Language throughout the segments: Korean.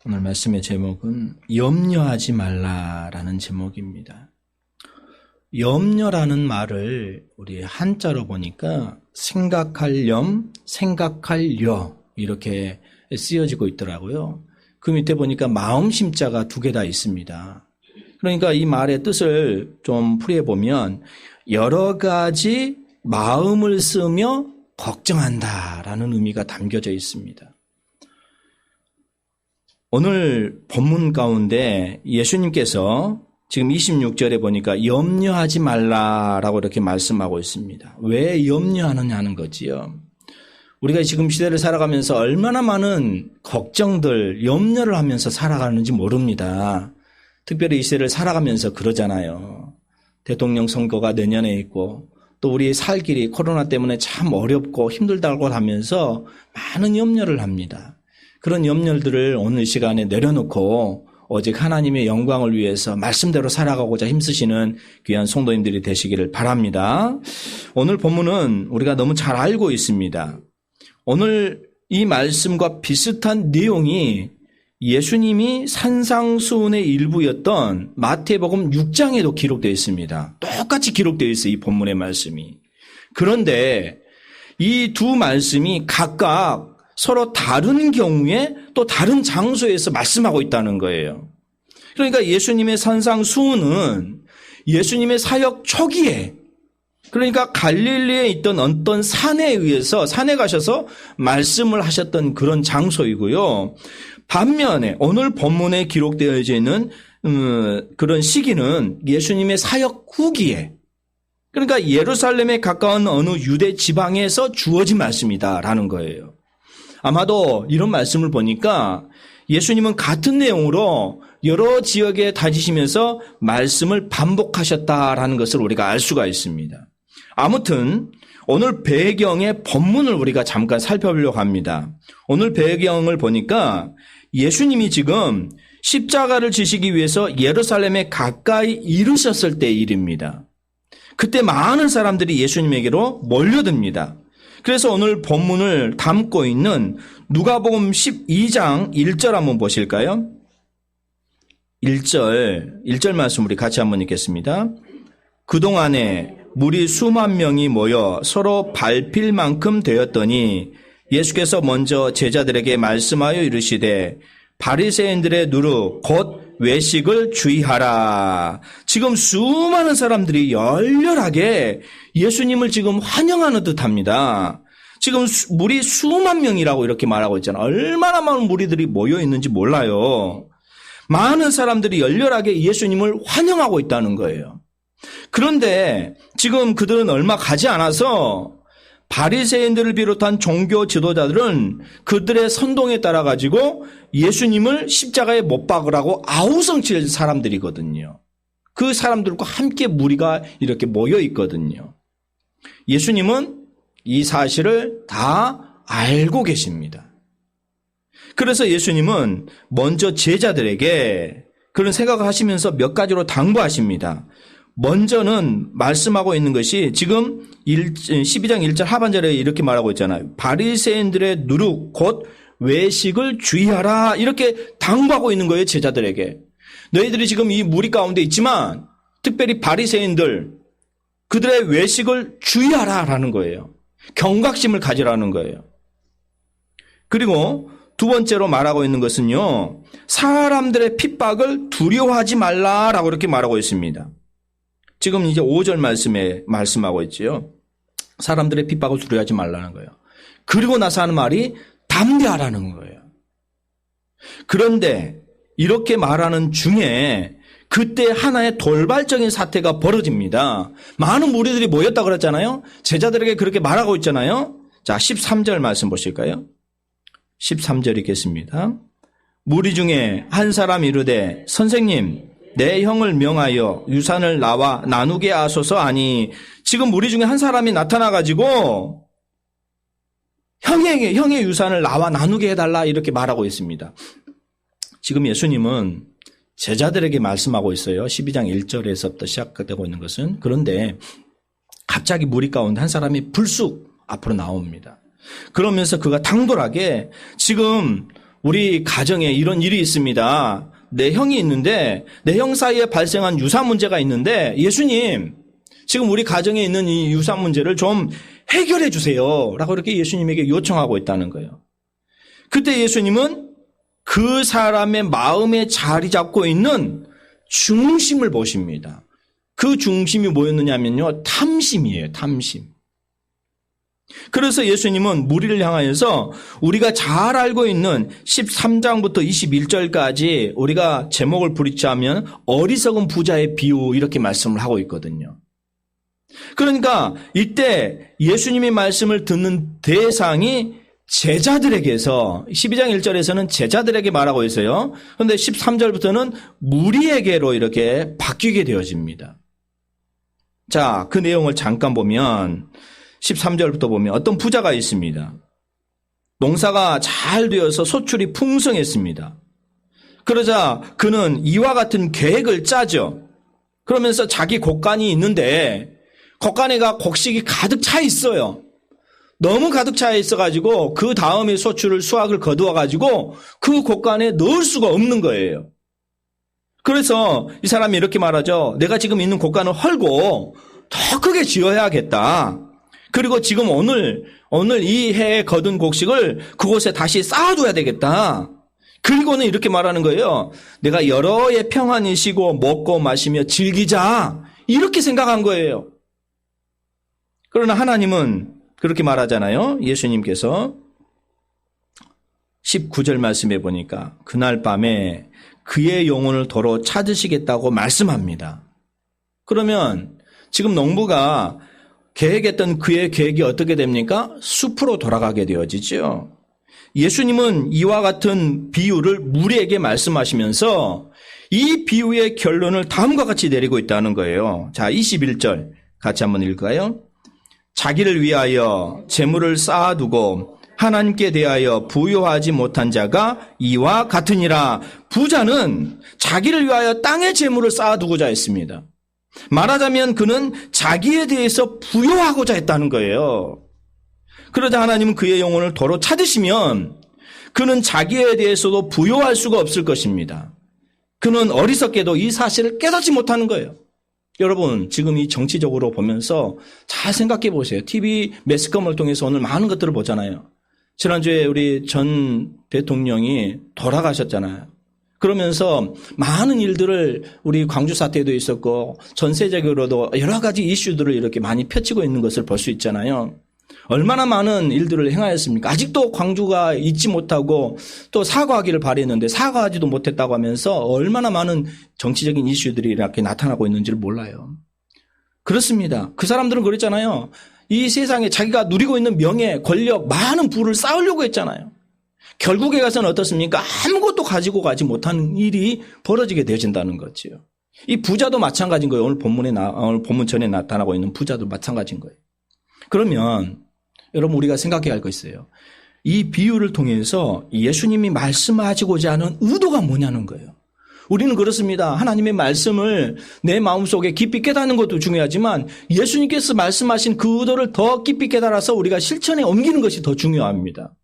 오늘 말씀의 제목은 염려하지 말라라는 제목입니다. 염려라는 말을 우리 한자로 보니까 생각할 염, 생각할 려 이렇게 쓰여지고 있더라고요. 그 밑에 보니까 마음 심자가 두 개 다 있습니다. 그러니까 이 말의 뜻을 좀 풀이해보면 여러 가지 마음을 쓰며 걱정한다라는 의미가 담겨져 있습니다. 오늘 본문 가운데 예수님께서 지금 26절에 보니까 염려하지 말라라고 이렇게 말씀하고 있습니다. 왜 염려하느냐는 거지요. 우리가 지금 시대를 살아가면서 얼마나 많은 걱정들, 염려를 하면서 살아가는지 모릅니다. 특별히 이 시대를 살아가면서 그러잖아요. 대통령 선거가 내년에 있고 또 우리 살 길이 코로나 때문에 참 어렵고 힘들다고 하면서 많은 염려를 합니다. 그런 염려들을 오늘 시간에 내려놓고 오직 하나님의 영광을 위해서 말씀대로 살아가고자 힘쓰시는 귀한 성도님들이 되시기를 바랍니다. 오늘 본문은 우리가 너무 잘 알고 있습니다. 오늘 이 말씀과 비슷한 내용이 예수님이 산상수훈의 일부였던 마태복음 6장에도 기록되어 있습니다. 똑같이 기록되어 있어요, 이 본문의 말씀이. 그런데 이 두 말씀이 각각 서로 다른 경우에 또 다른 장소에서 말씀하고 있다는 거예요. 그러니까 예수님의 산상수훈은 예수님의 사역 초기에, 그러니까 갈릴리에 있던 어떤 산에 의해서 산에 가셔서 말씀을 하셨던 그런 장소이고요. 반면에 오늘 본문에 기록되어 있는 그런 시기는 예수님의 사역 후기에, 그러니까 예루살렘에 가까운 어느 유대 지방에서 주어진 말씀이다라는 거예요. 아마도 이런 말씀을 보니까 예수님은 같은 내용으로 여러 지역에 다니시면서 말씀을 반복하셨다라는 것을 우리가 알 수가 있습니다. 아무튼 오늘 배경의 본문을 우리가 잠깐 살펴보려고 합니다. 오늘 배경을 보니까 예수님이 지금 십자가를 지시기 위해서 예루살렘에 가까이 이르셨을 때의 일입니다. 그때 많은 사람들이 예수님에게로 몰려듭니다. 그래서 오늘 본문을 담고 있는 누가복음 12장 1절 한번 보실까요? 1절 말씀 우리 같이 한번 읽겠습니다. 그동안에 무리 수만 명이 모여 서로 밟힐 만큼 되었더니 예수께서 먼저 제자들에게 말씀하여 이르시되 바리새인들의 누룩 곧 외식을 주의하라. 지금 수많은 사람들이 열렬하게 예수님을 지금 환영하는 듯합니다. 지금 무리 수만 명이라고 이렇게 말하고 있잖아요. 얼마나 많은 무리들이 모여 있는지 몰라요. 많은 사람들이 열렬하게 예수님을 환영하고 있다는 거예요. 그런데 지금 그들은 얼마 가지 않아서 바리새인들을 비롯한 종교 지도자들은 그들의 선동에 따라 가지고 예수님을 십자가에 못 박으라고 아우성칠 사람들이거든요. 그 사람들과 함께 무리가 이렇게 모여 있거든요. 예수님은 이 사실을 다 알고 계십니다. 그래서 예수님은 먼저 제자들에게 그런 생각을 하시면서 몇 가지로 당부하십니다. 먼저는 말씀하고 있는 것이 지금 12장 1절 하반절에 이렇게 말하고 있잖아요. 바리새인들의 누룩 곧 외식을 주의하라 이렇게 당부하고 있는 거예요. 제자들에게. 너희들이 지금 이 무리 가운데 있지만 특별히 바리새인들 그들의 외식을 주의하라라는 거예요. 경각심을 가지라는 거예요. 그리고 두 번째로 말하고 있는 것은요. 사람들의 핍박을 두려워하지 말라라고 이렇게 말하고 있습니다. 지금 이제 5절 말씀에 말씀하고 있지요. 사람들의 핍박을 두려워하지 말라는 거예요. 그리고 나서 하는 말이 담대하라는 거예요. 그런데 이렇게 말하는 중에 그때 하나의 돌발적인 사태가 벌어집니다. 많은 무리들이 모였다 그랬잖아요. 제자들에게 그렇게 말하고 있잖아요. 자, 13절 말씀 보실까요? 13절 읽겠습니다. 무리 중에 한 사람이 이르되 선생님 내 형을 명하여 유산을 나와 나누게 하소서 하니 지금 무리 중에 한 사람이 나타나가지고 형의 유산을 나와 나누게 해달라 이렇게 말하고 있습니다. 지금 예수님은 제자들에게 말씀하고 있어요. 12장 1절에서부터 시작되고 있는 것은. 그런데 갑자기 무리 가운데 한 사람이 불쑥 앞으로 나옵니다. 그러면서 그가 당돌하게 지금 우리 가정에 이런 일이 있습니다. 내 형이 있는데 내 형 사이에 발생한 유산 문제가 있는데 예수님, 지금 우리 가정에 있는 이 유산 문제를 좀 해결해 주세요. 라고 이렇게 예수님에게 요청하고 있다는 거예요. 그때 예수님은 그 사람의 마음에 자리 잡고 있는 중심을 보십니다. 그 중심이 뭐였느냐면요, 탐심이에요. 탐심. 그래서 예수님은 무리를 향하여서 우리가 잘 알고 있는 13장부터 21절까지 우리가 제목을 부르자면 어리석은 부자의 비유, 이렇게 말씀을 하고 있거든요. 그러니까 이때 예수님의 말씀을 듣는 대상이 제자들에게서 12장 1절에서는 제자들에게 말하고 있어요. 그런데 13절부터는 무리에게로 이렇게 바뀌게 되어집니다. 자, 그 내용을 잠깐 보면 13절부터 보면 어떤 부자가 있습니다. 농사가 잘 되어서 소출이 풍성했습니다. 그러자 그는 이와 같은 계획을 짜죠. 그러면서 자기 곡간이 있는데 곡간에가 곡식이 가득 차 있어요. 너무 가득 차 있어가지고 그 다음에 소출을 수확을 거두어가지고 그 곡간에 넣을 수가 없는 거예요. 그래서 이 사람이 이렇게 말하죠. 내가 지금 있는 곡간을 헐고 더 크게 지어야겠다. 그리고 지금 오늘 이 해에 거둔 곡식을 그곳에 다시 쌓아둬야 되겠다. 그리고는 이렇게 말하는 거예요. 내가 여러 해 평안히 쉬고 먹고 마시며 즐기자. 이렇게 생각한 거예요. 그러나 하나님은 그렇게 말하잖아요. 예수님께서 19절 말씀해 보니까 그날 밤에 그의 영혼을 도로 찾으시겠다고 말씀합니다. 그러면 지금 농부가 계획했던 그의 계획이 어떻게 됩니까? 숲으로 돌아가게 되어지죠. 예수님은 이와 같은 비유를 무리에게 말씀하시면서 이 비유의 결론을 다음과 같이 내리고 있다는 거예요. 자, 21절 같이 한번 읽을까요? 자기를 위하여 재물을 쌓아두고 하나님께 대하여 부요하지 못한 자가 이와 같으니라. 부자는 자기를 위하여 땅에 재물을 쌓아두고자 했습니다. 말하자면 그는 자기에 대해서 부요하고자 했다는 거예요. 그러자 하나님은 그의 영혼을 도로 찾으시면 그는 자기에 대해서도 부요할 수가 없을 것입니다. 그는 어리석게도 이 사실을 깨닫지 못하는 거예요. 여러분, 지금 이 정치적으로 보면서 잘 생각해 보세요. TV 매스컴을 통해서 오늘 많은 것들을 보잖아요. 지난주에 우리 전 대통령이 돌아가셨잖아요. 그러면서 많은 일들을 우리 광주 사태도 있었고 전 세계적으로도 여러 가지 이슈들을 이렇게 많이 펼치고 있는 것을 볼 수 있잖아요. 얼마나 많은 일들을 행하였습니까? 아직도 광주가 잊지 못하고 또 사과하기를 바랬는데 사과하지도 못했다고 하면서 얼마나 많은 정치적인 이슈들이 이렇게 나타나고 있는지를 몰라요. 그렇습니다. 그 사람들은 그랬잖아요. 이 세상에 자기가 누리고 있는 명예, 권력, 많은 부를 쌓으려고 했잖아요. 결국에 가서는 어떻습니까? 아무것도 가지고 가지 못하는 일이 벌어지게 되어진다는 거죠. 이 부자도 마찬가지인 거예요. 오늘 본문전에 나타나고 있는 부자도 마찬가지인 거예요. 그러면 여러분, 우리가 생각해야 할 거 있어요. 이 비유를 통해서 예수님이 말씀하시고자 하는 의도가 뭐냐는 거예요. 우리는 그렇습니다. 하나님의 말씀을 내 마음속에 깊이 깨닫는 것도 중요하지만 예수님께서 말씀하신 그 의도를 더 깊이 깨달아서 우리가 실천에 옮기는 것이 더 중요합니다.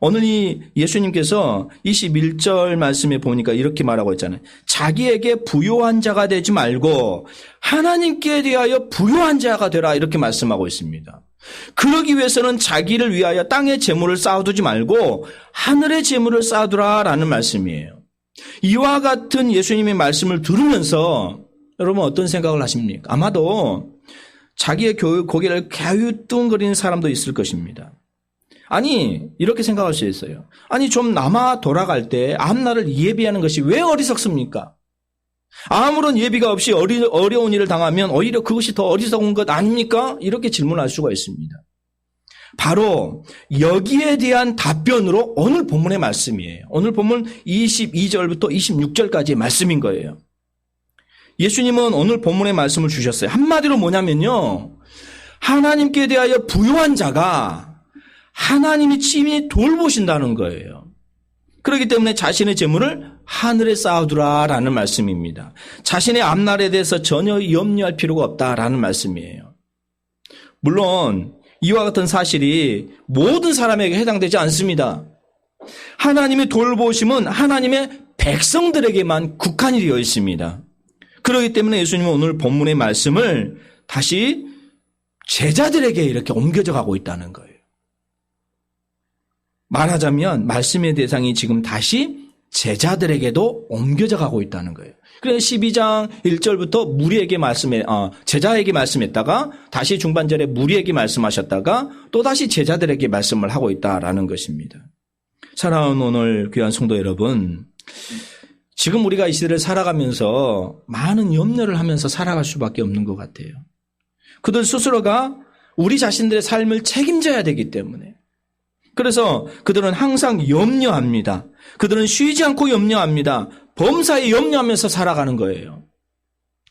오늘 이 예수님께서 21절 말씀에 보니까 이렇게 말하고 있잖아요. 자기에게 부요한 자가 되지 말고 하나님께 대하여 부요한 자가 되라, 이렇게 말씀하고 있습니다. 그러기 위해서는 자기를 위하여 땅에 재물을 쌓아두지 말고 하늘의 재물을 쌓아두라라는 말씀이에요. 이와 같은 예수님의 말씀을 들으면서 여러분 어떤 생각을 하십니까? 아마도 자기의 고개를 갸우뚱거리는 사람도 있을 것입니다. 아니, 이렇게 생각할 수 있어요. 아니, 좀 남아 돌아갈 때 앞날을 예비하는 것이 왜 어리석습니까? 아무런 예비가 없이 어려운 일을 당하면 오히려 그것이 더 어리석은 것 아닙니까? 이렇게 질문할 수가 있습니다. 바로 여기에 대한 답변으로 오늘 본문의 말씀이에요. 오늘 본문 22절부터 26절까지의 말씀인 거예요. 예수님은 오늘 본문의 말씀을 주셨어요. 한마디로 뭐냐면요, 하나님께 대하여 부요한 자가 하나님이 친히 돌보신다는 거예요. 그렇기 때문에 자신의 재물을 하늘에 쌓아두라라는 말씀입니다. 자신의 앞날에 대해서 전혀 염려할 필요가 없다라는 말씀이에요. 물론 이와 같은 사실이 모든 사람에게 해당되지 않습니다. 하나님의 돌보심은 하나님의 백성들에게만 국한이 되어 있습니다. 그렇기 때문에 예수님은 오늘 본문의 말씀을 다시 제자들에게 이렇게 옮겨져 가고 있다는 거예요. 말하자면 말씀의 대상이 지금 다시 제자들에게도 옮겨져 가고 있다는 거예요. 그래서 12장 1절부터 제자에게 말씀했다가 다시 중반절에 무리에게 말씀하셨다가 또 다시 제자들에게 말씀을 하고 있다라는 것입니다. 사랑하는 오늘 귀한 성도 여러분, 지금 우리가 이 시대를 살아가면서 많은 염려를 하면서 살아갈 수밖에 없는 것 같아요. 그들 스스로가 우리 자신들의 삶을 책임져야 되기 때문에. 그래서 그들은 항상 염려합니다. 그들은 쉬지 않고 염려합니다. 범사에 염려하면서 살아가는 거예요.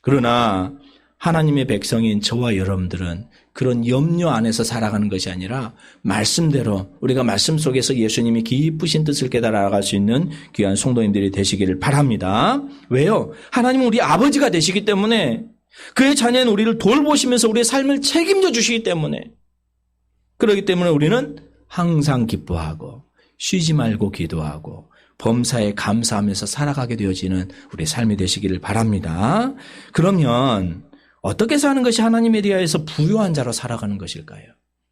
그러나 하나님의 백성인 저와 여러분들은 그런 염려 안에서 살아가는 것이 아니라 말씀대로 우리가 말씀 속에서 예수님이 기쁘신 뜻을 깨달아 나갈 수 있는 귀한 성도님들이 되시기를 바랍니다. 왜요? 하나님은 우리 아버지가 되시기 때문에 그의 자녀인 우리를 돌보시면서 우리의 삶을 책임져 주시기 때문에 그렇기 때문에 우리는 항상 기뻐하고 쉬지 말고 기도하고 범사에 감사하면서 살아가게 되어지는 우리의 삶이 되시기를 바랍니다. 그러면 어떻게 사는 것이 하나님에 대하여서 부유한 자로 살아가는 것일까요?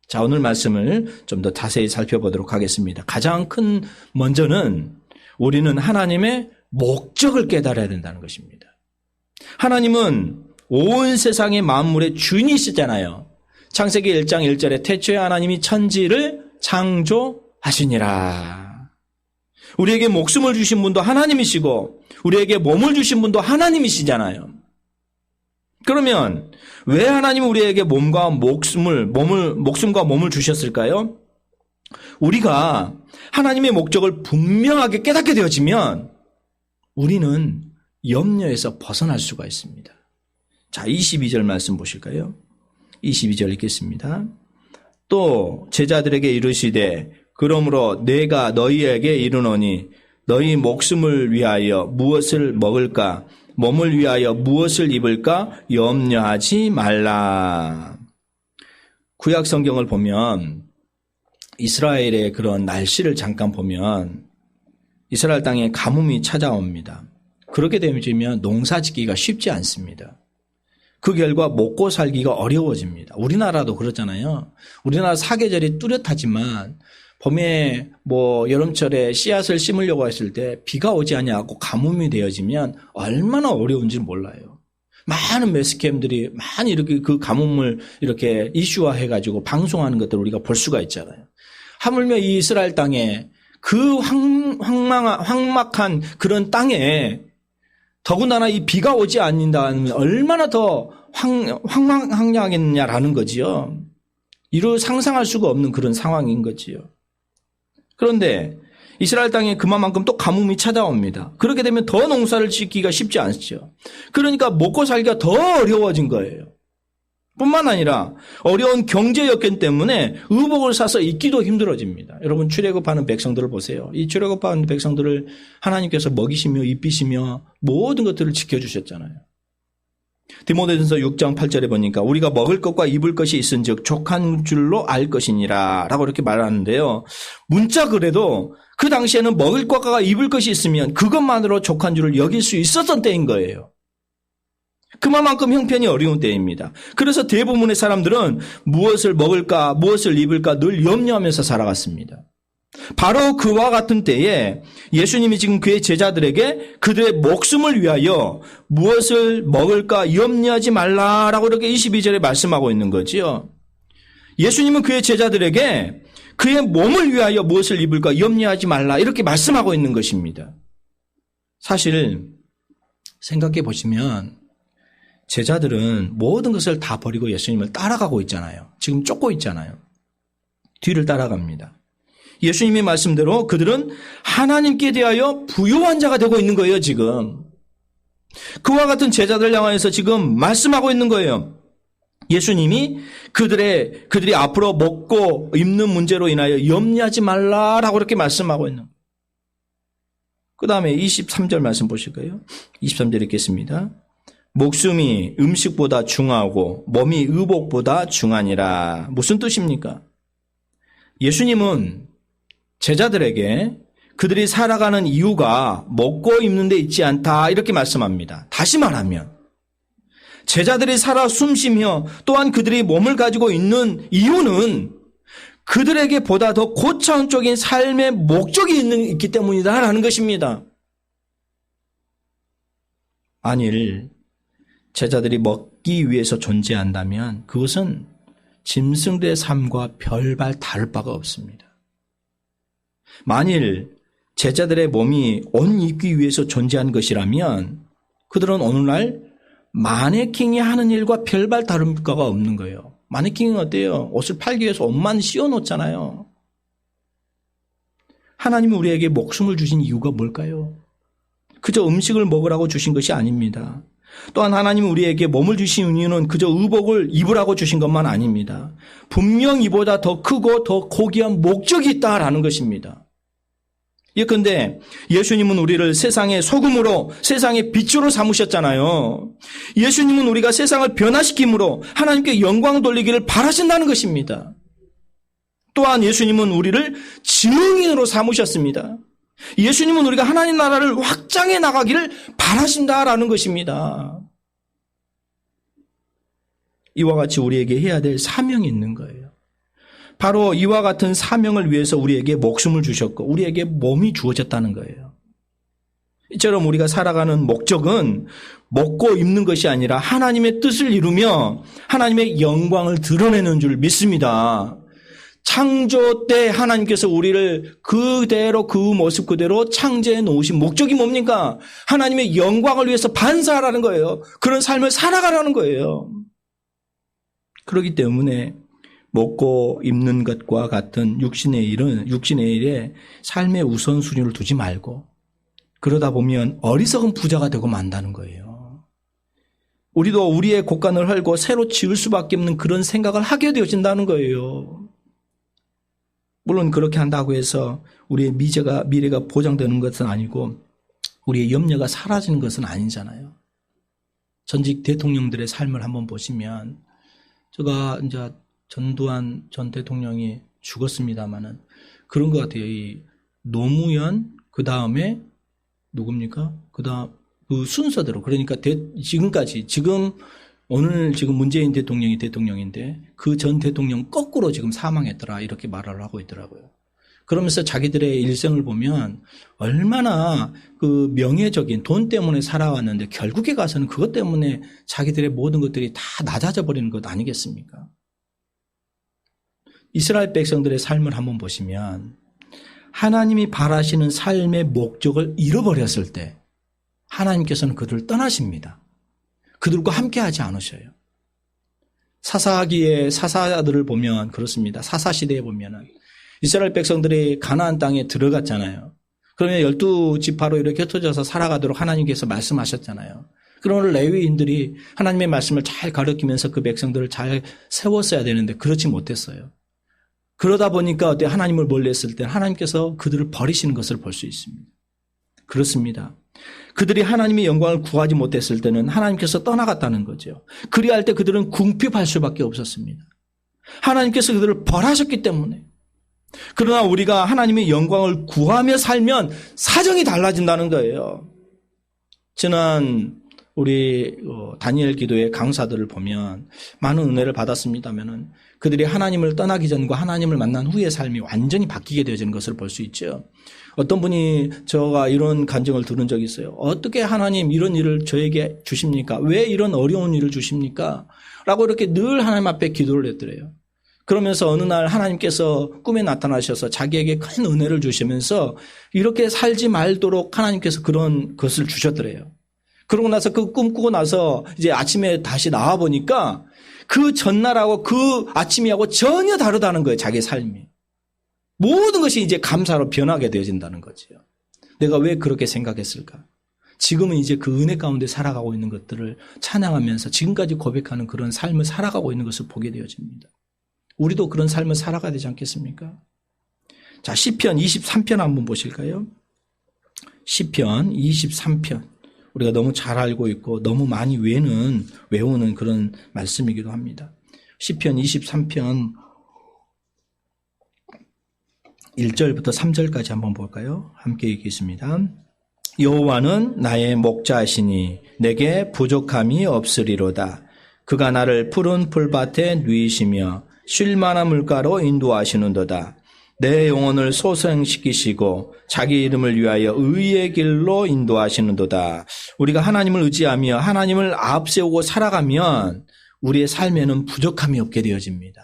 자, 오늘 말씀을 좀 더 자세히 살펴보도록 하겠습니다. 가장 큰 먼저는 우리는 하나님의 목적을 깨달아야 된다는 것입니다. 하나님은 온 세상의 만물의 주인이시잖아요. 창세기 1장 1절에 태초에 하나님이 천지를 창조하시니라. 우리에게 목숨을 주신 분도 하나님이시고 우리에게 몸을 주신 분도 하나님이시잖아요. 그러면 왜 하나님은 우리에게 목숨과 몸을 주셨을까요? 우리가 하나님의 목적을 분명하게 깨닫게 되어지면 우리는 염려에서 벗어날 수가 있습니다. 자, 22절 말씀 보실까요? 22절 읽겠습니다. 또 제자들에게 이르시되 그러므로 내가 너희에게 이르노니 너희 목숨을 위하여 무엇을 먹을까 몸을 위하여 무엇을 입을까 염려하지 말라. 구약 성경을 보면 이스라엘의 그런 날씨를 잠깐 보면 이스라엘 땅에 가뭄이 찾아옵니다. 그렇게 되면 농사짓기가 쉽지 않습니다. 그 결과 먹고 살기가 어려워집니다. 우리나라도 그렇잖아요. 우리나라 사계절이 뚜렷하지만 봄에 여름철에 씨앗을 심으려고 했을 때 비가 오지 않냐고 가뭄이 되어지면 얼마나 어려운지 몰라요. 많은 매스캠들이 많이 이렇게 그 가뭄을 이렇게 이슈화해가지고 방송하는 것들을 우리가 볼 수가 있잖아요. 하물며 이 이스라엘 땅에 그 황막한 그런 땅에 더군다나 이 비가 오지 않는다면 얼마나 더 황량하겠냐라는 거지요. 이루 상상할 수가 없는 그런 상황인 거지요. 그런데 이스라엘 땅에 그만큼 또 가뭄이 찾아옵니다. 그렇게 되면 더 농사를 짓기가 쉽지 않죠. 그러니까 먹고 살기가 더 어려워진 거예요. 뿐만 아니라 어려운 경제 여건 때문에 의복을 사서 입기도 힘들어집니다. 여러분 출애굽하는 백성들을 보세요. 이 출애굽하는 백성들을 하나님께서 먹이시며 입히시며 모든 것들을 지켜주셨잖아요. 디모데전서 6장 8절에 보니까 우리가 먹을 것과 입을 것이 있은즉 족한 줄로 알 것이니라 라고 이렇게 말하는데요. 문자 그래도 그 당시에는 먹을 것과 입을 것이 있으면 그것만으로 족한 줄을 여길 수 있었던 때인 거예요. 그만큼 형편이 어려운 때입니다. 그래서 대부분의 사람들은 무엇을 먹을까 무엇을 입을까 늘 염려하면서 살아갔습니다. 바로 그와 같은 때에 예수님이 지금 그의 제자들에게 그들의 목숨을 위하여 무엇을 먹을까 염려하지 말라라고 이렇게 22절에 말씀하고 있는 거지요. 예수님은 그의 제자들에게 그의 몸을 위하여 무엇을 입을까 염려하지 말라 이렇게 말씀하고 있는 것입니다. 사실 생각해 보시면 제자들은 모든 것을 다 버리고 예수님을 따라가고 있잖아요. 지금 쫓고 있잖아요. 뒤를 따라갑니다. 예수님의 말씀대로 그들은 하나님께 대하여 부요한 자가 되고 있는 거예요, 지금. 그와 같은 제자들 향하여서 지금 말씀하고 있는 거예요. 예수님이 그들이 앞으로 먹고 입는 문제로 인하여 염려하지 말라라고 이렇게 말씀하고 있는 거예요. 그 다음에 23절 말씀 보실까요? 23절 읽겠습니다. 목숨이 음식보다 중하고 몸이 의복보다 중하니라. 무슨 뜻입니까? 예수님은 제자들에게 그들이 살아가는 이유가 먹고 입는 데 있지 않다 이렇게 말씀합니다. 다시 말하면 제자들이 살아 숨쉬며 또한 그들이 몸을 가지고 있는 이유는 그들에게 보다 더 고차원적인 삶의 목적이 있기 때문이다라는 것입니다. 만일 제자들이 먹기 위해서 존재한다면 그것은 짐승들의 삶과 별반 다를 바가 없습니다. 만일 제자들의 몸이 옷 입기 위해서 존재한 것이라면 그들은 오늘날 마네킹이 하는 일과 별반 다를 바가 없는 거예요. 마네킹은 어때요? 옷을 팔기 위해서 옷만 씌워놓잖아요. 하나님은 우리에게 목숨을 주신 이유가 뭘까요? 그저 음식을 먹으라고 주신 것이 아닙니다. 또한 하나님은 우리에게 몸을 주신 이유는 그저 의복을 입으라고 주신 것만 아닙니다. 분명 이보다 더 크고 더 고귀한 목적이 있다라는 것입니다. 예컨대 예수님은 우리를 세상의 소금으로 세상의 빛으로 삼으셨잖아요. 예수님은 우리가 세상을 변화시킴으로 하나님께 영광 돌리기를 바라신다는 것입니다. 또한 예수님은 우리를 증인으로 삼으셨습니다. 예수님은 우리가 하나님 나라를 확장해 나가기를 바라신다라는 것입니다. 이와 같이 우리에게 해야 될 사명이 있는 거예요. 바로 이와 같은 사명을 위해서 우리에게 목숨을 주셨고 우리에게 몸이 주어졌다는 거예요. 이처럼 우리가 살아가는 목적은 먹고 입는 것이 아니라 하나님의 뜻을 이루며 하나님의 영광을 드러내는 줄 믿습니다. 창조 때 하나님께서 우리를 그대로 그 모습 그대로 창조해 놓으신 목적이 뭡니까? 하나님의 영광을 위해서 반사하라는 거예요. 그런 삶을 살아가라는 거예요. 그렇기 때문에 먹고 입는 것과 같은 육신의 일에 삶의 우선순위를 두지 말고 그러다 보면 어리석은 부자가 되고 만다는 거예요. 우리도 우리의 곳간을 헐고 새로 지을 수밖에 없는 그런 생각을 하게 되어진다는 거예요. 물론 그렇게 한다고 해서 우리의 미래가 보장되는 것은 아니고 우리의 염려가 사라지는 것은 아니잖아요. 전직 대통령들의 삶을 한번 보시면 제가 이제 전두환 전 대통령이 죽었습니다마는 그런 것 같아요. 이 노무현 그 다음에 누굽니까? 그다음 그 순서대로 그러니까 지금까지 오늘 문재인 대통령이 대통령인데 그 전 대통령 거꾸로 지금 사망했더라 이렇게 말을 하고 있더라고요. 그러면서 자기들의 일생을 보면 얼마나 그 명예적인 돈 때문에 살아왔는데 결국에 가서는 그것 때문에 자기들의 모든 것들이 다 낮아져 버리는 것 아니겠습니까? 이스라엘 백성들의 삶을 한번 보시면 하나님이 바라시는 삶의 목적을 잃어버렸을 때 하나님께서는 그들을 떠나십니다. 그들과 함께하지 않으셔요. 사사기의 사사들을 보면 그렇습니다. 사사시대에 보면은 이스라엘 백성들이 가나안 땅에 들어갔잖아요. 그러면 12지파로 이렇게 흩어져서 살아가도록 하나님께서 말씀하셨잖아요. 그러면 레위인들이 하나님의 말씀을 잘 가르치면서 그 백성들을 잘 세웠어야 되는데 그렇지 못했어요. 그러다 보니까 어때 하나님을 멀리했을 때 하나님께서 그들을 버리시는 것을 볼 수 있습니다. 그렇습니다. 그들이 하나님의 영광을 구하지 못했을 때는 하나님께서 떠나갔다는 거죠. 그리할 때 그들은 궁핍할 수밖에 없었습니다. 하나님께서 그들을 벌하셨기 때문에. 그러나 우리가 하나님의 영광을 구하며 살면 사정이 달라진다는 거예요. 지난 우리 다니엘 기도의 강사들을 보면 많은 은혜를 받았습니다면은 그들이 하나님을 떠나기 전과 하나님을 만난 후의 삶이 완전히 바뀌게 되어지는 것을 볼 수 있죠. 어떤 분이 저가 이런 간증을 들은 적이 있어요. 어떻게 하나님 이런 일을 저에게 주십니까? 왜 이런 어려운 일을 주십니까? 라고 이렇게 늘 하나님 앞에 기도를 했더래요. 그러면서 어느 날 하나님께서 꿈에 나타나셔서 자기에게 큰 은혜를 주시면서 이렇게 살지 말도록 하나님께서 그런 것을 주셨더래요. 그러고 나서 그 꿈 꾸고 나서 이제 아침에 다시 나와 보니까 그 전날하고 그 아침이하고 전혀 다르다는 거예요. 자기의 삶이. 모든 것이 이제 감사로 변하게 되어진다는 거죠. 내가 왜 그렇게 생각했을까? 지금은 이제 그 은혜 가운데 살아가고 있는 것들을 찬양하면서 지금까지 고백하는 그런 삶을 살아가고 있는 것을 보게 되어집니다. 우리도 그런 삶을 살아가야 되지 않겠습니까? 자, 시편 23편 한번 보실까요? 시편 23편. 우리가 너무 잘 알고 있고 너무 많이 외우는 그런 말씀이기도 합니다. 시편 23편 1절부터 3절까지 한번 볼까요? 함께 읽겠습니다. 여호와는 나의 목자시니 내게 부족함이 없으리로다. 그가 나를 푸른 풀밭에 누이시며 쉴만한 물가로 인도하시는도다. 내 영혼을 소생시키시고 자기 이름을 위하여 의의 길로 인도하시는도다. 우리가 하나님을 의지하며 하나님을 앞세우고 살아가면 우리의 삶에는 부족함이 없게 되어집니다.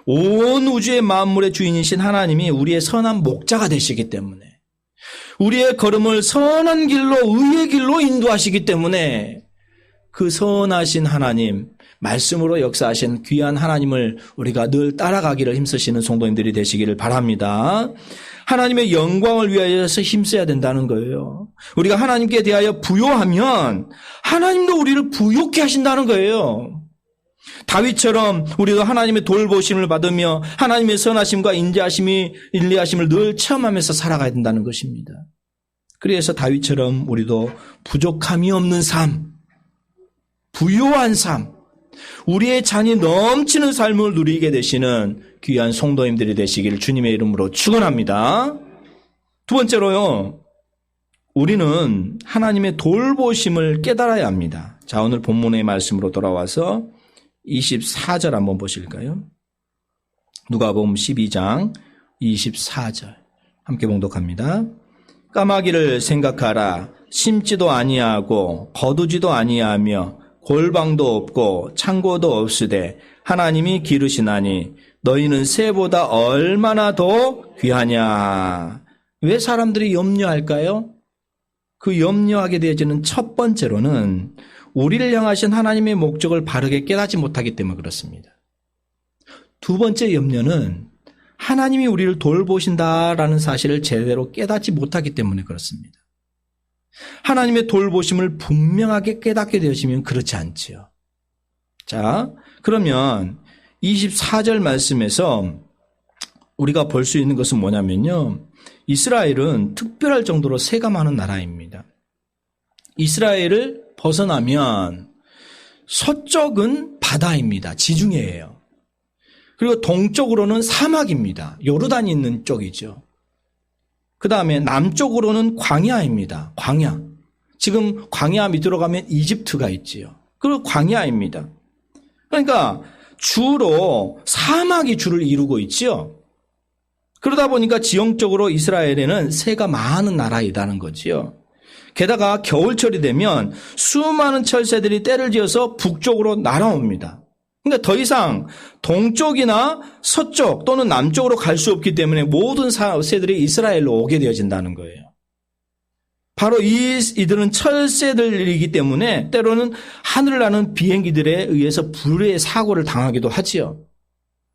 온 우주의 만물의 주인이신 하나님이 우리의 선한 목자가 되시기 때문에 우리의 걸음을 선한 길로 의의 길로 인도하시기 때문에 그 선하신 하나님, 말씀으로 역사하신 귀한 하나님을 우리가 늘 따라가기를 힘쓰시는 성도님들이 되시기를 바랍니다. 하나님의 영광을 위하여서 힘써야 된다는 거예요. 우리가 하나님께 대하여 부요하면 하나님도 우리를 부요케 하신다는 거예요. 다윗처럼 우리도 하나님의 돌보심을 받으며 하나님의 선하심과 인자하심을 늘 체험하면서 살아가야 된다는 것입니다. 그래서 다윗처럼 우리도 부족함이 없는 삶, 부요한 삶, 우리의 잔이 넘치는 삶을 누리게 되시는 귀한 성도님들이 되시기를 주님의 이름으로 축원합니다. 두 번째로요, 우리는 하나님의 돌보심을 깨달아야 합니다. 자, 오늘 본문의 말씀으로 돌아와서 24절 한번 보실까요? 누가복음 12장 24절 함께 봉독합니다. 까마귀를 생각하라. 심지도 아니하고 거두지도 아니하며 골방도 없고 창고도 없으되 하나님이 기르시나니 너희는 새보다 얼마나 더 귀하냐. 왜 사람들이 염려할까요? 그 염려하게 되어지는 첫 번째로는 우리를 향하신 하나님의 목적을 바르게 깨닫지 못하기 때문에 그렇습니다. 두 번째 염려는 하나님이 우리를 돌보신다라는 사실을 제대로 깨닫지 못하기 때문에 그렇습니다. 하나님의 돌보심을 분명하게 깨닫게 되어지면 그렇지 않지요. 자, 그러면 24절 말씀에서 우리가 볼 수 있는 것은 뭐냐면요. 이스라엘은 특별할 정도로 새가 많은 나라입니다. 이스라엘을 벗어나면 서쪽은 바다입니다. 지중해예요. 그리고 동쪽으로는 사막입니다. 요르단이 있는 쪽이죠. 그 다음에 남쪽으로는 광야입니다. 광야. 지금 광야 밑으로 가면 이집트가 있지요. 그리고 광야입니다. 그러니까 주로 사막이 주를 이루고 있지요. 그러다 보니까 지형적으로 이스라엘에는 새가 많은 나라이다는 거지요. 게다가 겨울철이 되면 수많은 철새들이 떼를 지어서 북쪽으로 날아옵니다. 그러니까 더 이상 동쪽이나 서쪽 또는 남쪽으로 갈 수 없기 때문에 모든 새들이 이스라엘로 오게 되어진다는 거예요. 바로 이들은 철새들이기 때문에 때로는 하늘을 나는 비행기들에 의해서 불의 사고를 당하기도 하지요.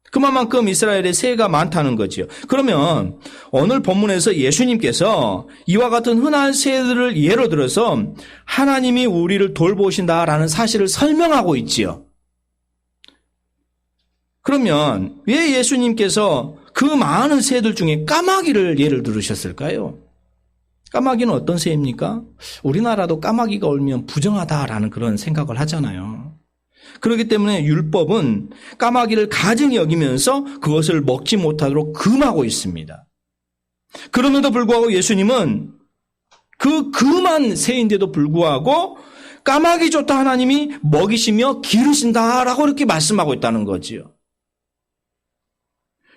그만큼 이스라엘에 새가 많다는 거지요. 그러면 오늘 본문에서 예수님께서 이와 같은 흔한 새들을 예로 들어서 하나님이 우리를 돌보신다라는 사실을 설명하고 있지요. 그러면 왜 예수님께서 그 많은 새들 중에 까마귀를 예를 들으셨을까요? 까마귀는 어떤 새입니까? 우리나라도 까마귀가 울면 부정하다라는 그런 생각을 하잖아요. 그렇기 때문에 율법은 까마귀를 가증히 여기면서 그것을 먹지 못하도록 금하고 있습니다. 그럼에도 불구하고 예수님은 그 금한 새인데도 불구하고 까마귀조차 하나님이 먹이시며 기르신다라고 이렇게 말씀하고 있다는 거지요.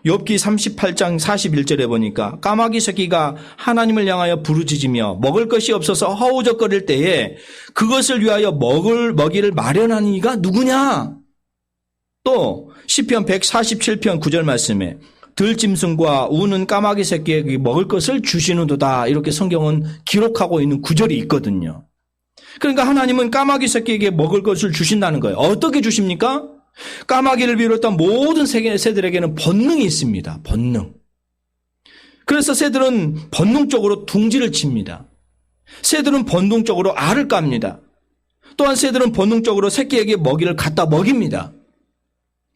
욥기 38장 41절에 보니까 까마귀 새끼가 하나님을 향하여 부르짖으며 먹을 것이 없어서 허우적거릴 때에 그것을 위하여 먹이를 마련하는 이가 누구냐? 또 시편 147편 9절 말씀에 들짐승과 우는 까마귀 새끼에게 먹을 것을 주시는도다 이렇게 성경은 기록하고 있는 구절이 있거든요. 그러니까 하나님은 까마귀 새끼에게 먹을 것을 주신다는 거예요. 어떻게 주십니까? 까마귀를 비롯한 모든 새들에게는 본능이 있습니다. 본능. 그래서 새들은 본능적으로 둥지를 칩니다. 새들은 본능적으로 알을 깝니다. 또한 새들은 본능적으로 새끼에게 먹이를 갖다 먹입니다.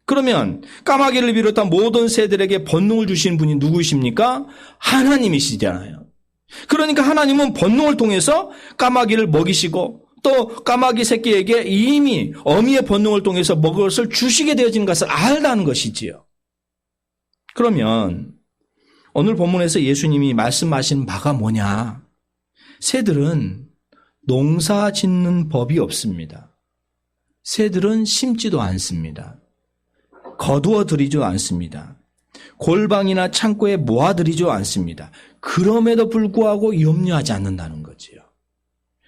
그러면 까마귀를 비롯한 모든 새들에게 본능을 주신 분이 누구이십니까? 하나님이시잖아요. 그러니까 하나님은 본능을 통해서 까마귀를 먹이시고 또 까마귀 새끼에게 이미 어미의 본능을 통해서 먹을 것을 주시게 되어진 것을 알다는 것이지요. 그러면 오늘 본문에서 예수님이 말씀하신 바가 뭐냐? 새들은 농사 짓는 법이 없습니다. 새들은 심지도 않습니다. 거두어 들이지도 않습니다. 골방이나 창고에 모아들이지도 않습니다. 그럼에도 불구하고 염려하지 않는다는 거지요.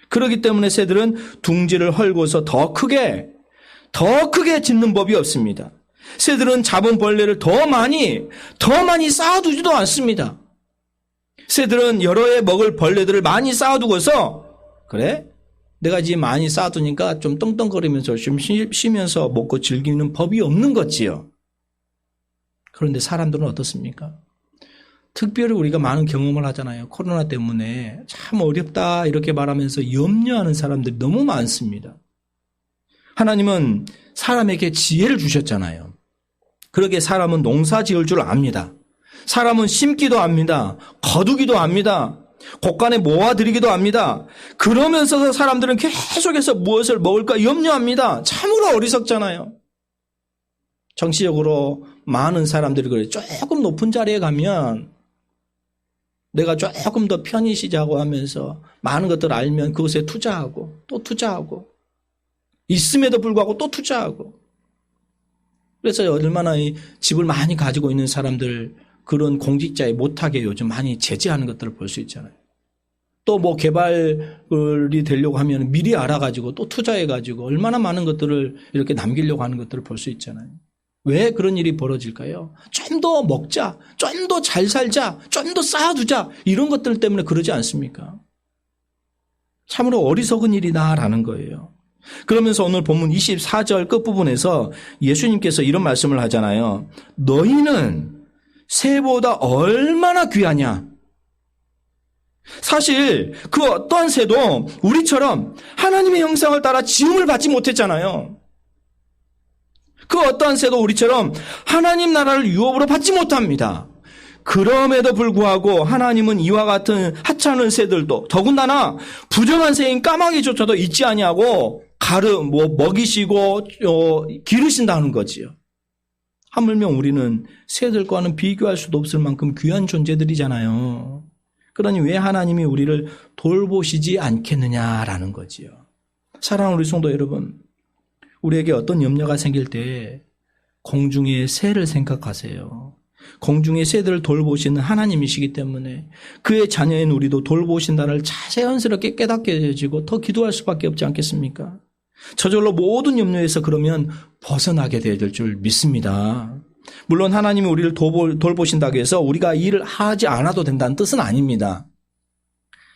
그렇기 때문에 새들은 둥지를 헐고서 더 크게 짓는 법이 없습니다. 새들은 잡은 벌레를 더 많이 쌓아두지도 않습니다. 새들은 여러 해 먹을 벌레들을 많이 쌓아두고서 그래? 내가 이제 많이 쌓아두니까 좀 떵떵거리면서 좀 쉬면서 먹고 즐기는 법이 없는 거지요. 그런데 사람들은 어떻습니까? 특별히 우리가 많은 경험을 하잖아요. 코로나 때문에 참 어렵다 이렇게 말하면서 염려하는 사람들이 너무 많습니다. 하나님은 사람에게 지혜를 주셨잖아요. 그러게 사람은 농사 지을 줄 압니다. 사람은 심기도 압니다. 거두기도 압니다. 곳간에 모아들이기도 합니다. 그러면서 사람들은 계속해서 무엇을 먹을까 염려합니다. 참으로 어리석잖아요. 정치적으로 많은 사람들이 그래요. 조금 높은 자리에 가면 내가 조금 더 편히 쉬자고 하면서 많은 것들을 알면 그것에 투자하고 또 투자하고 있음에도 불구하고 또 투자하고 그래서 얼마나 이 집을 많이 가지고 있는 사람들 그런 공직자에 못하게 요즘 많이 제재하는 것들을 볼 수 있잖아요. 또 뭐 개발이 되려고 하면 미리 알아가지고 또 투자해가지고 얼마나 많은 것들을 이렇게 남기려고 하는 것들을 볼 수 있잖아요. 왜 그런 일이 벌어질까요? 좀 더 먹자, 좀 더 잘 살자, 좀 더 쌓아두자 이런 것들 때문에 그러지 않습니까? 참으로 어리석은 일이다라는 거예요. 그러면서 오늘 본문 24절 끝부분에서 예수님께서 이런 말씀을 하잖아요. 너희는 새보다 얼마나 귀하냐? 사실 그 어떠한 새도 우리처럼 하나님의 형상을 따라 지음을 받지 못했잖아요. 그 어떠한 새도 우리처럼 하나님 나라를 유업으로 받지 못합니다. 그럼에도 불구하고 하나님은 이와 같은 하찮은 새들도 더군다나 부정한 새인 까마귀조차도 잊지 아니하고 먹이시고 기르신다는 거지요. 하물며 우리는 새들과는 비교할 수도 없을 만큼 귀한 존재들이잖아요. 그러니 왜 하나님이 우리를 돌보시지 않겠느냐라는 거지요. 사랑하는 우리 성도 여러분, 우리에게 어떤 염려가 생길 때 공중의 새를 생각하세요. 공중의 새들을 돌보시는 하나님이시기 때문에 그의 자녀인 우리도 돌보신다를 자연스럽게 깨닫게 되어지고 더 기도할 수밖에 없지 않겠습니까? 저절로 모든 염려에서 그러면 벗어나게 될 줄 믿습니다. 물론 하나님이 우리를 돌보신다고 해서 우리가 일을 하지 않아도 된다는 뜻은 아닙니다.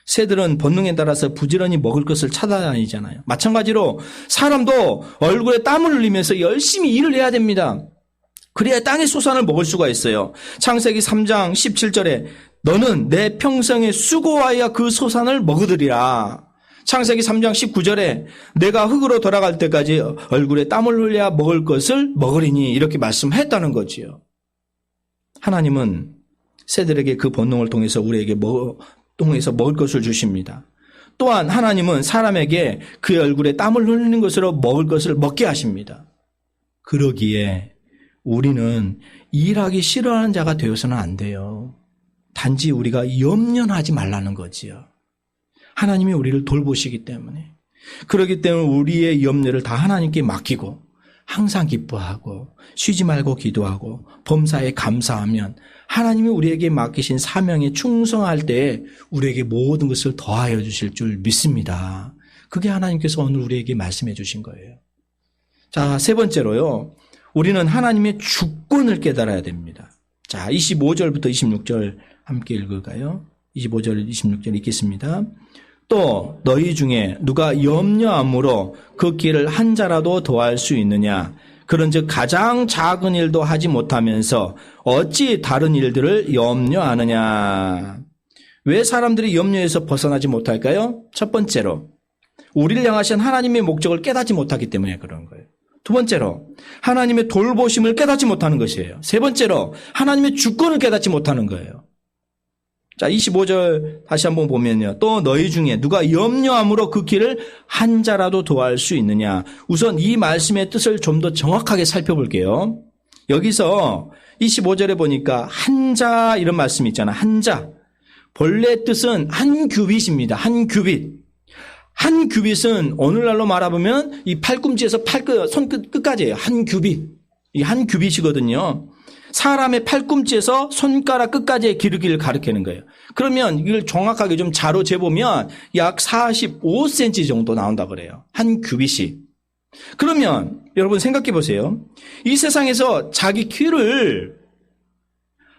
새들은 본능에 따라서 부지런히 먹을 것을 찾아다니잖아요. 마찬가지로 사람도 얼굴에 땀을 흘리면서 열심히 일을 해야 됩니다. 그래야 땅의 소산을 먹을 수가 있어요. 창세기 3장 17절에 너는 내 평생에 수고하여 그 소산을 먹으리라. 창세기 3장 19절에 내가 흙으로 돌아갈 때까지 얼굴에 땀을 흘려야 먹을 것을 먹으리니 이렇게 말씀했다는 거지요. 하나님은 새들에게 그 본능을 통해서 우리에게 먹을 것을 주십니다. 또한 하나님은 사람에게 그의 얼굴에 땀을 흘리는 것으로 먹을 것을 먹게 하십니다. 그러기에 우리는 일하기 싫어하는 자가 되어서는 안 돼요. 단지 우리가 염려하지 말라는 거지요. 하나님이 우리를 돌보시기 때문에. 그렇기 때문에 우리의 염려를 다 하나님께 맡기고 항상 기뻐하고 쉬지 말고 기도하고 범사에 감사하면 하나님이 우리에게 맡기신 사명에 충성할 때에 우리에게 모든 것을 더하여 주실 줄 믿습니다. 그게 하나님께서 오늘 우리에게 말씀해 주신 거예요. 자, 세 번째로요. 우리는 하나님의 주권을 깨달아야 됩니다. 자, 25절부터 26절 함께 읽을까요? 25절, 26절 읽겠습니다. 또 너희 중에 누가 염려함으로 그 길을 한 자라도 더할 수 있느냐? 그런즉 가장 작은 일도 하지 못하면서 어찌 다른 일들을 염려하느냐? 왜 사람들이 염려에서 벗어나지 못할까요? 첫 번째로 우리를 향하신 하나님의 목적을 깨닫지 못하기 때문에 그런 거예요. 두 번째로 하나님의 돌보심을 깨닫지 못하는 것이에요. 세 번째로 하나님의 주권을 깨닫지 못하는 거예요. 자, 25절 다시 한번 보면요. 또 너희 중에 누가 염려함으로 그 길을 한 자라도 더할 수 있느냐. 우선 이 말씀의 뜻을 좀 더 정확하게 살펴볼게요. 여기서 25절에 보니까 한자 이런 말씀이 있잖아. 한자. 본래 뜻은 한 규빗입니다. 한 규빗. 한 규빗은 오늘날로 말하면 이 팔꿈치에서 손끝까지예요. 한 규빗. 이 한 규빗이거든요. 사람의 팔꿈치에서 손가락 끝까지의 길이를 가리키는 거예요. 그러면 이걸 정확하게 좀 자로 재보면 약 45cm 정도 나온다 그래요. 한 규빗이. 그러면 여러분 생각해 보세요. 이 세상에서 자기 키를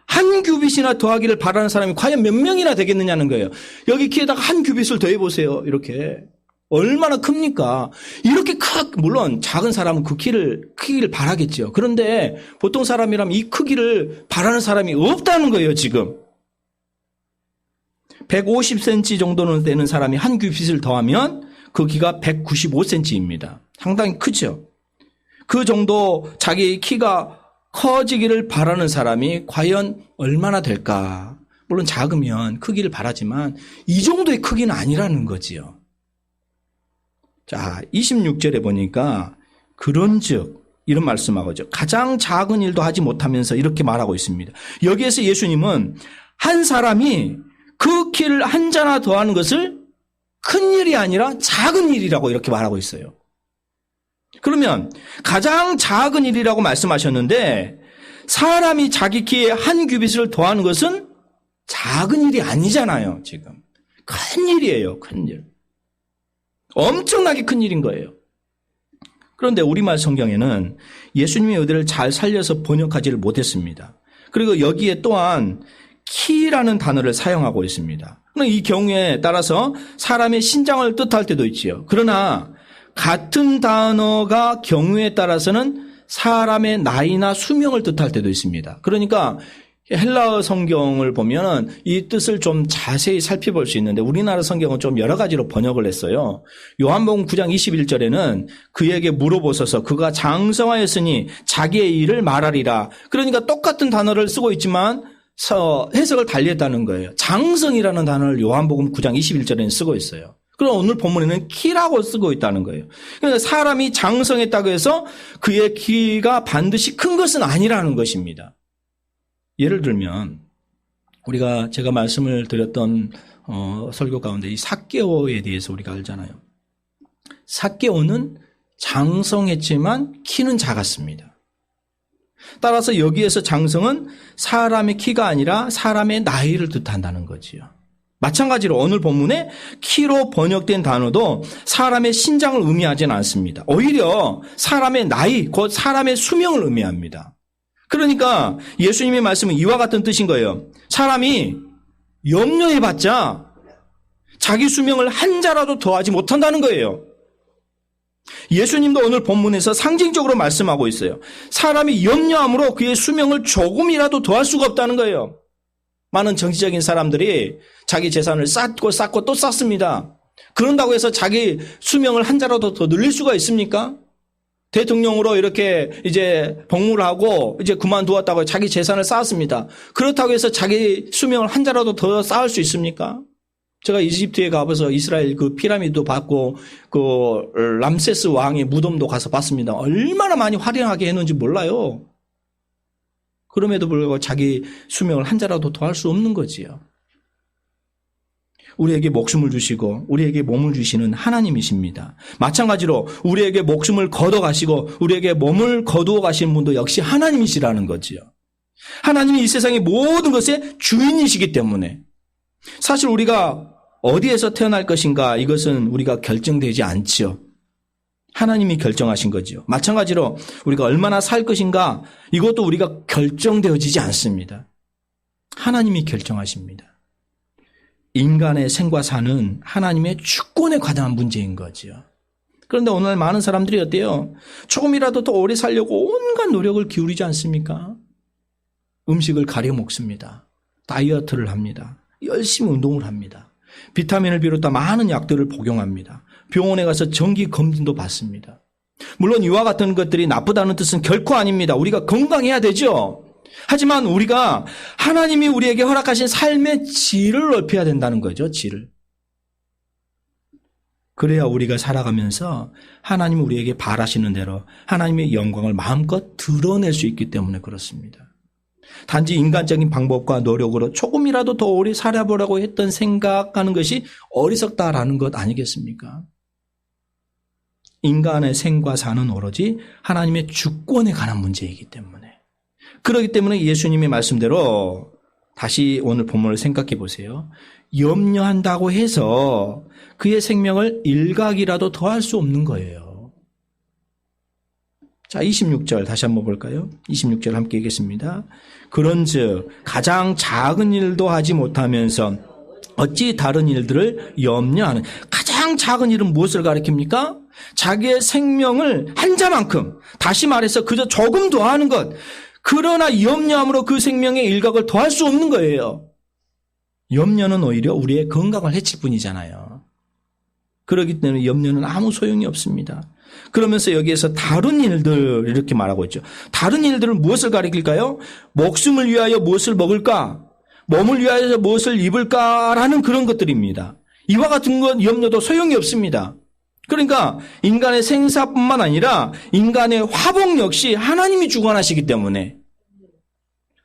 한 규빗이나 더하기를 바라는 사람이 과연 몇 명이나 되겠느냐는 거예요. 여기 키에다가 한 규빗을 더해 보세요. 이렇게. 얼마나 큽니까? 이렇게 물론 작은 사람은 그 크기를 바라겠죠. 그런데 보통 사람이라면 이 크기를 바라는 사람이 없다는 거예요, 지금. 150cm 정도는 되는 사람이 한 규빗을 더하면 그 키가 195cm입니다. 상당히 크죠. 그 정도 자기 키가 커지기를 바라는 사람이 과연 얼마나 될까? 물론 작으면 크기를 바라지만 이 정도의 크기는 아니라는 거지요. 자, 26절에 보니까 그런즉 이런 말씀하고죠. 가장 작은 일도 하지 못하면서 이렇게 말하고 있습니다. 여기에서 예수님은 한 사람이 그 키를 한 자나 더하는 것을 큰 일이 아니라 작은 일이라고 이렇게 말하고 있어요. 그러면 가장 작은 일이라고 말씀하셨는데 사람이 자기 키에 한 규빗을 더하는 것은 작은 일이 아니잖아요. 지금 큰 일이에요. 큰 일. 엄청나게 큰 일인 거예요. 그런데 우리말 성경에는 예수님의 의도를 잘 살려서 번역하지를 못했습니다. 그리고 여기에 또한 키라는 단어를 사용하고 있습니다. 이 경우에 따라서 사람의 신장을 뜻할 때도 있지요. 그러나 같은 단어가 경우에 따라서는 사람의 나이나 수명을 뜻할 때도 있습니다. 그러니까 헬라어 성경을 보면 이 뜻을 좀 자세히 살펴볼 수 있는데 우리나라 성경은 좀 여러 가지로 번역을 했어요. 요한복음 9장 21절에는 그에게 물어보소서 그가 장성하였으니 자기의 일을 말하리라. 그러니까 똑같은 단어를 쓰고 있지만 해석을 달리했다는 거예요. 장성이라는 단어를 요한복음 9장 21절에는 쓰고 있어요. 그럼 오늘 본문에는 키라고 쓰고 있다는 거예요. 그러니까 사람이 장성했다고 해서 그의 키가 반드시 큰 것은 아니라는 것입니다. 예를 들면 제가 말씀을 드렸던 설교 가운데 이 삭개오에 대해서 우리가 알잖아요. 삭개오는 장성했지만 키는 작았습니다. 따라서 여기에서 장성은 사람의 키가 아니라 사람의 나이를 뜻한다는 거지요. 마찬가지로 오늘 본문에 키로 번역된 단어도 사람의 신장을 의미하지는 않습니다. 오히려 사람의 나이, 곧 사람의 수명을 의미합니다. 그러니까 예수님의 말씀은 이와 같은 뜻인 거예요. 사람이 염려해봤자 자기 수명을 한 자라도 더하지 못한다는 거예요. 예수님도 오늘 본문에서 상징적으로 말씀하고 있어요. 사람이 염려함으로 그의 수명을 조금이라도 더할 수가 없다는 거예요. 많은 정치적인 사람들이 자기 재산을 쌓고 또 쌓습니다. 그런다고 해서 자기 수명을 한 자라도 더 늘릴 수가 있습니까? 대통령으로 이렇게 이제 복무를 하고 이제 그만두었다고 자기 재산을 쌓았습니다. 그렇다고 해서 자기 수명을 한 자라도 더 쌓을 수 있습니까? 제가 이집트에 가봐서 이스라엘 그 피라미드도 봤고 그 람세스 왕의 무덤도 가서 봤습니다. 얼마나 많이 화려하게 했는지 몰라요. 그럼에도 불구하고 자기 수명을 한 자라도 더 할 수 없는 거지요. 우리에게 목숨을 주시고 우리에게 몸을 주시는 하나님이십니다. 마찬가지로 우리에게 목숨을 걷어가시고 우리에게 몸을 거두어 가시는 분도 역시 하나님이시라는 거지요. 하나님이 이 세상의 모든 것의 주인이시기 때문에 사실 우리가 어디에서 태어날 것인가 이것은 우리가 결정되지 않지요. 하나님이 결정하신 거지요. 마찬가지로 우리가 얼마나 살 것인가 이것도 우리가 결정되어지지 않습니다. 하나님이 결정하십니다. 인간의 생과 사는 하나님의 주권에 관한 문제인 거지요. 그런데 오늘 많은 사람들이 어때요? 조금이라도 더 오래 살려고 온갖 노력을 기울이지 않습니까? 음식을 가려 먹습니다. 다이어트를 합니다. 열심히 운동을 합니다. 비타민을 비롯한 많은 약들을 복용합니다. 병원에 가서 정기 검진도 받습니다. 물론 이와 같은 것들이 나쁘다는 뜻은 결코 아닙니다. 우리가 건강해야 되죠. 하지만 우리가 하나님이 우리에게 허락하신 삶의 질을 높여야 된다는 거죠. 질을. 그래야 우리가 살아가면서 하나님이 우리에게 바라시는 대로 하나님의 영광을 마음껏 드러낼 수 있기 때문에 그렇습니다. 단지 인간적인 방법과 노력으로 조금이라도 더 오래 살아보려고 했던 생각하는 것이 어리석다라는 것 아니겠습니까? 인간의 생과 사는 오로지 하나님의 주권에 관한 문제이기 때문에. 그렇기 때문에 예수님의 말씀대로 다시 오늘 본문을 생각해 보세요. 염려한다고 해서 그의 생명을 일각이라도 더할 수 없는 거예요. 자, 26절 다시 한번 볼까요? 26절 함께 읽겠습니다. 그런즉 가장 작은 일도 하지 못하면서 어찌 다른 일들을 염려하는, 가장 작은 일은 무엇을 가리킵니까? 자기의 생명을 한 자만큼, 다시 말해서 그저 조금 더하는 것. 그러나 염려함으로 그 생명의 일각을 더할 수 없는 거예요. 염려는 오히려 우리의 건강을 해칠 뿐이잖아요. 그렇기 때문에 염려는 아무 소용이 없습니다. 그러면서 여기에서 다른 일들 이렇게 말하고 있죠. 다른 일들은 무엇을 가리킬까요? 목숨을 위하여 무엇을 먹을까? 몸을 위하여 무엇을 입을까라는 그런 것들입니다. 이와 같은 건 염려도 소용이 없습니다. 그러니까 인간의 생사뿐만 아니라 인간의 화복 역시 하나님이 주관하시기 때문에.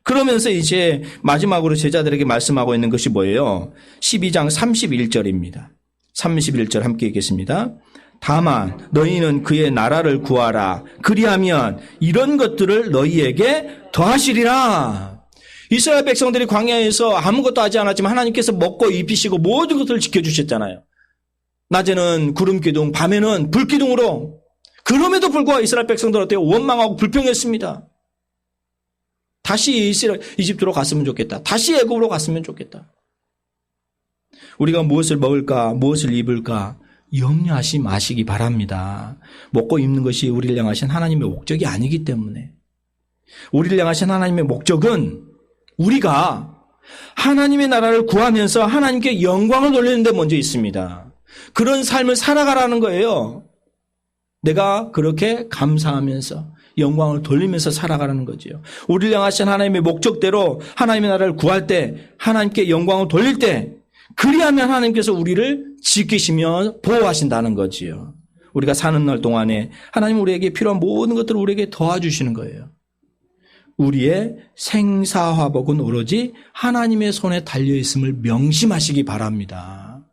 그러면서 이제 마지막으로 제자들에게 말씀하고 있는 것이 뭐예요? 12장 31절입니다. 31절 함께 읽겠습니다. 다만 너희는 그의 나라를 구하라. 그리하면 이런 것들을 너희에게 더하시리라. 이스라엘 백성들이 광야에서 아무것도 하지 않았지만 하나님께서 먹고 입히시고 모든 것들을 지켜주셨잖아요. 낮에는 구름기둥, 밤에는 불기둥으로. 그럼에도 불구하고 이스라엘 백성들 어때요? 원망하고 불평했습니다. 다시 이집트로 갔으면 좋겠다. 다시 애굽으로 갔으면 좋겠다. 우리가 무엇을 먹을까, 무엇을 입을까 염려하지 마시기 바랍니다. 먹고 입는 것이 우리를 향하신 하나님의 목적이 아니기 때문에. 우리를 향하신 하나님의 목적은 우리가 하나님의 나라를 구하면서 하나님께 영광을 돌리는 데 먼저 있습니다. 그런 삶을 살아가라는 거예요. 내가 그렇게 감사하면서 영광을 돌리면서 살아가라는 거죠. 우리를 향하신 하나님의 목적대로 하나님의 나라를 구할 때, 하나님께 영광을 돌릴 때, 그리하면 하나님께서 우리를 지키시며 보호하신다는 거지요. 우리가 사는 날 동안에 하나님 우리에게 필요한 모든 것들을 우리에게 도와주시는 거예요. 우리의 생사화복은 오로지 하나님의 손에 달려있음을 명심하시기 바랍니다.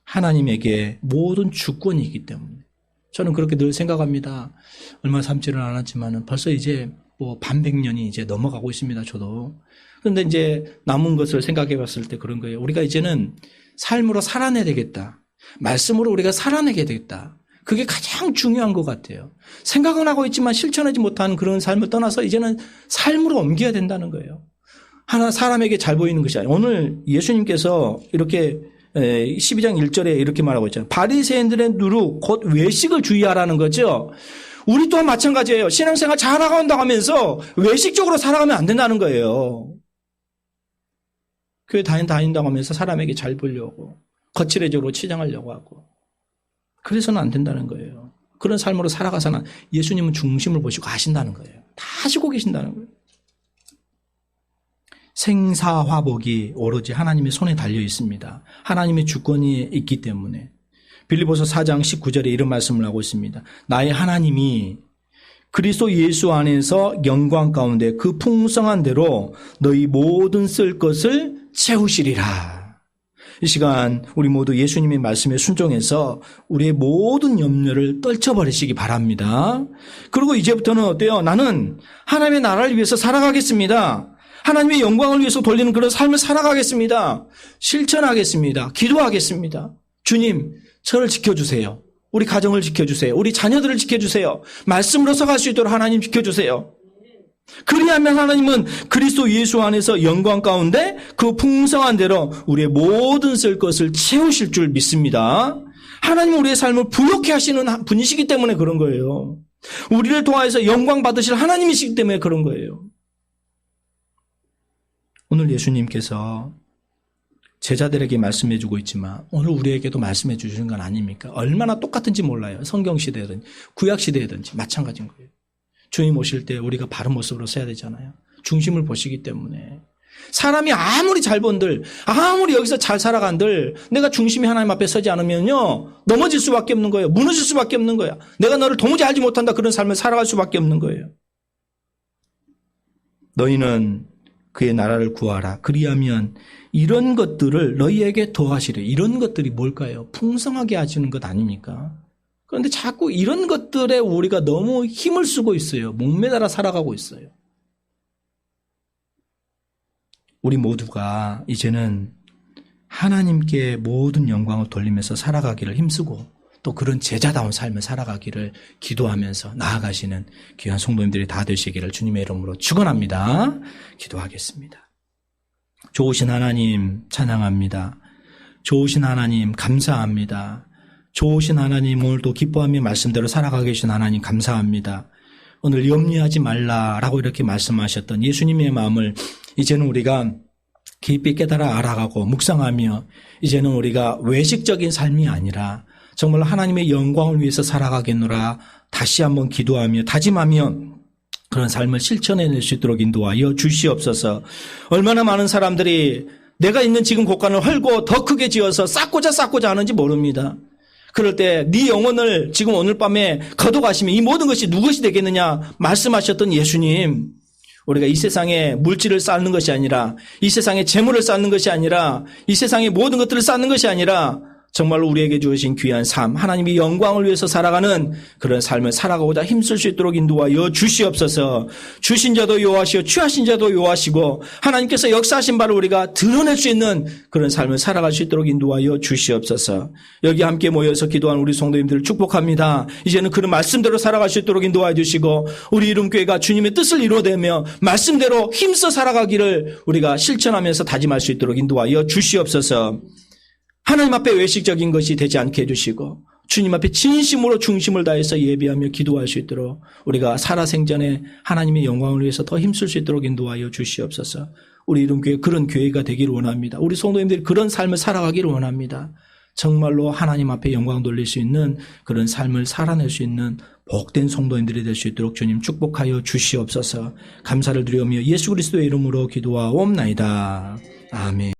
하나님에게 모든 주권이 있기 때문에. 저는 그렇게 늘 생각합니다. 얼마 삶지를 않았지만 벌써 이제 반백년이 이제 넘어가고 있습니다. 저도. 그런데 이제 남은 것을 생각해 봤을 때 그런 거예요. 우리가 이제는 삶으로 살아내야 되겠다. 말씀으로 우리가 살아내게 되겠다. 그게 가장 중요한 것 같아요. 생각은 하고 있지만 실천하지 못하는 그런 삶을 떠나서 이제는 삶으로 옮겨야 된다는 거예요. 하나 사람에게 잘 보이는 것이 아니에요. 오늘 예수님께서 이렇게 12장 1절에 이렇게 말하고 있잖아요. 바리새인들의 누룩 곧 외식을 주의하라는 거죠. 우리 또한 마찬가지예요. 신앙생활 잘나간다고 하면서 외식적으로 살아가면 안 된다는 거예요. 교회 다닌다고 하면서 사람에게 잘 보려고 거칠애적으로 치장하려고 하고 그래서는 안 된다는 거예요. 그런 삶으로 살아가서는 예수님은 중심을 보시고 하신다는 거예요. 다 하시고 계신다는 거예요. 생사화복이 오로지 하나님의 손에 달려 있습니다. 하나님의 주권이 있기 때문에. 빌립보서 4장 19절에 이런 말씀을 하고 있습니다. 나의 하나님이 그리스도 예수 안에서 영광 가운데 그 풍성한 대로 너희 모든 쓸 것을 채우시리라. 이 시간 우리 모두 예수님의 말씀에 순종해서 우리의 모든 염려를 떨쳐버리시기 바랍니다. 그리고 이제부터는 어때요? 나는 하나님의 나라를 위해서 살아가겠습니다. 하나님의 영광을 위해서 돌리는 그런 삶을 살아가겠습니다. 실천하겠습니다. 기도하겠습니다. 주님, 저를 지켜주세요. 우리 가정을 지켜주세요. 우리 자녀들을 지켜주세요. 말씀으로 서갈 수 있도록 하나님 지켜주세요. 그리하면 하나님은 그리스도 예수 안에서 영광 가운데 그 풍성한 대로 우리의 모든 쓸 것을 채우실 줄 믿습니다. 하나님은 우리의 삶을 부욕해 하시는 분이시기 때문에 그런 거예요. 우리를 통하여서 영광 받으실 하나님이시기 때문에 그런 거예요. 오늘 예수님께서 제자들에게 말씀해 주고 있지만 오늘 우리에게도 말씀해 주시는 건 아닙니까? 얼마나 똑같은지 몰라요. 성경시대든지 구약시대든지 마찬가지인 거예요. 주님 오실 때 우리가 바른 모습으로 서야 되잖아요. 중심을 보시기 때문에 사람이 아무리 잘 본들, 아무리 여기서 잘 살아간들, 내가 중심이 하나님 앞에 서지 않으면요, 넘어질 수밖에 없는 거예요. 무너질 수밖에 없는 거야. 내가 너를 도무지 알지 못한다. 그런 삶을 살아갈 수밖에 없는 거예요. 너희는 그의 나라를 구하라. 그리하면 이런 것들을 너희에게 더하시려. 이런 것들이 뭘까요? 풍성하게 하시는 것 아닙니까? 그런데 자꾸 이런 것들에 우리가 너무 힘을 쓰고 있어요. 목매달아 살아가고 있어요. 우리 모두가 이제는 하나님께 모든 영광을 돌리면서 살아가기를 힘쓰고 또 그런 제자다운 삶을 살아가기를 기도하면서 나아가시는 귀한 성도님들이 다 되시기를 주님의 이름으로 축원합니다. 기도하겠습니다. 좋으신 하나님 찬양합니다. 좋으신 하나님 감사합니다. 좋으신 하나님 오늘도 기뻐하며 말씀대로 살아가고 계신 하나님 감사합니다. 오늘 염려하지 말라라고 이렇게 말씀하셨던 예수님의 마음을 이제는 우리가 깊이 깨달아 알아가고 묵상하며 이제는 우리가 외식적인 삶이 아니라 정말 하나님의 영광을 위해서 살아가겠노라 다시 한번 기도하며 다짐하며 그런 삶을 실천해낼 수 있도록 인도하여 주시옵소서. 얼마나 많은 사람들이 내가 있는 지금 곳간을 헐고 더 크게 지어서 쌓고자 하는지 모릅니다. 그럴 때 네 영혼을 지금 오늘 밤에 거둬가시면 이 모든 것이 누구시 되겠느냐 말씀하셨던 예수님, 우리가 이 세상에 물질을 쌓는 것이 아니라 이 세상에 재물을 쌓는 것이 아니라 이 세상에 모든 것들을 쌓는 것이 아니라 정말로 우리에게 주신 귀한 삶, 하나님의 영광을 위해서 살아가는 그런 삶을 살아가고자 힘쓸 수 있도록 인도하여 주시옵소서. 주신 자도 요하시오 취하신 자도 요하시고 하나님께서 역사하신 바를 우리가 드러낼 수 있는 그런 삶을 살아갈 수 있도록 인도하여 주시옵소서. 여기 함께 모여서 기도한 우리 성도님들을 축복합니다. 이제는 그런 말씀대로 살아갈 수 있도록 인도하여 주시고 우리 이름교회가 주님의 뜻을 이루어내며 말씀대로 힘써 살아가기를 우리가 실천하면서 다짐할 수 있도록 인도하여 주시옵소서. 하나님 앞에 외식적인 것이 되지 않게 해주시고 주님 앞에 진심으로 중심을 다해서 예배하며 기도할 수 있도록 우리가 살아생전에 하나님의 영광을 위해서 더 힘쓸 수 있도록 인도하여 주시옵소서. 우리 이름교회 그런 교회가 되기를 원합니다. 우리 성도님들이 그런 삶을 살아가기를 원합니다. 정말로 하나님 앞에 영광 돌릴 수 있는 그런 삶을 살아낼 수 있는 복된 성도님들이 될 수 있도록 주님 축복하여 주시옵소서. 감사를 드리며 예수 그리스도의 이름으로 기도하옵나이다. 아멘.